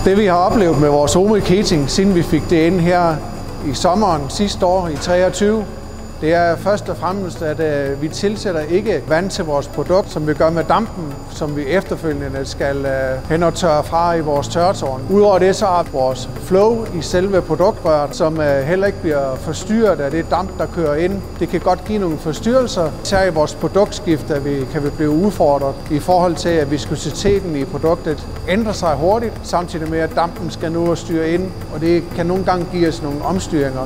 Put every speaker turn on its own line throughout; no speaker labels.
Det vi har oplevet med vores Omik Heating, siden vi fik det ind her i sommeren sidste år i 2023, det er først og fremmest, at vi tilsætter ikke vand til vores produkt, som vi gør med dampen, som vi efterfølgende skal hen og tørre fra i vores tørretårn. Udover det så har vores flow i selve produktrøret, som heller ikke bliver forstyrret af det damp, der kører ind. Det kan godt give nogle forstyrrelser. Især i vores produktskift kan vi blive udfordret i forhold til, at viskositeten i produktet ændrer sig hurtigt, samtidig med, at dampen skal nu styre ind, og det kan nogle gange give os nogle omstyringer.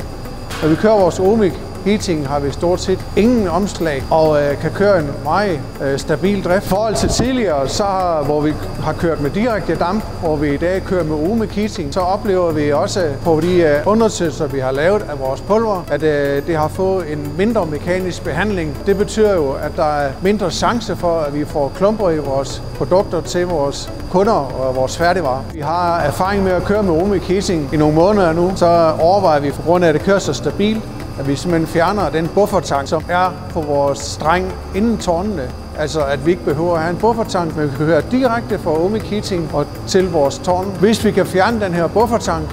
Når vi kører vores Omik Heating har vi stort set ingen omslag og kan køre en meget stabil drift. I forhold til tidligere, hvor vi har kørt med direkte damp, hvor vi i dag kører med Omik Heating, så oplever vi også på de undersøgelser, vi har lavet af vores pulver, at det har fået en mindre mekanisk behandling. Det betyder jo, at der er mindre chance for, at vi får klumper i vores produkter til vores kunder og vores færdigvarer. Vi har erfaring med at køre med Omik Heating i nogle måneder nu, så overvejer vi på grund af, at det kører så stabilt, at vi simpelthen fjerner den buffertank, som er på vores streng inden tårnene. Altså at vi ikke behøver at have en buffertank, men vi kan køre direkte fra Omik Heating og til vores tårn. Hvis vi kan fjerne den her buffertank,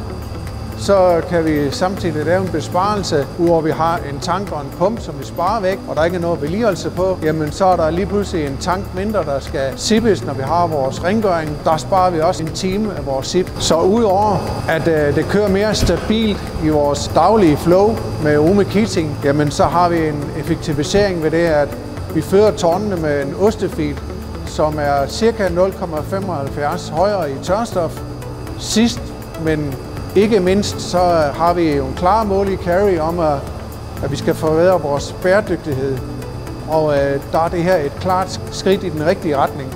så kan vi samtidig lave en besparelse, udover at vi har en tank og en pump, som vi sparer væk, og der ikke er noget vedligeholdelse på, jamen så er der lige pludselig en tank mindre, der skal sippes, når vi har vores rengøring. Der sparer vi også en time af vores sip. Så udover at det kører mere stabilt i vores daglige flow med Omik Heating, jamen så har vi en effektivisering ved det, at vi fører tårnene med en ostefil, som er ca. 0,75 højere i tørstof. Sidst, men ikke mindst, så har vi jo en klar mål i Carry om, at vi skal forbedre vores bæredygtighed. Og der er det her et klart skridt i den rigtige retning.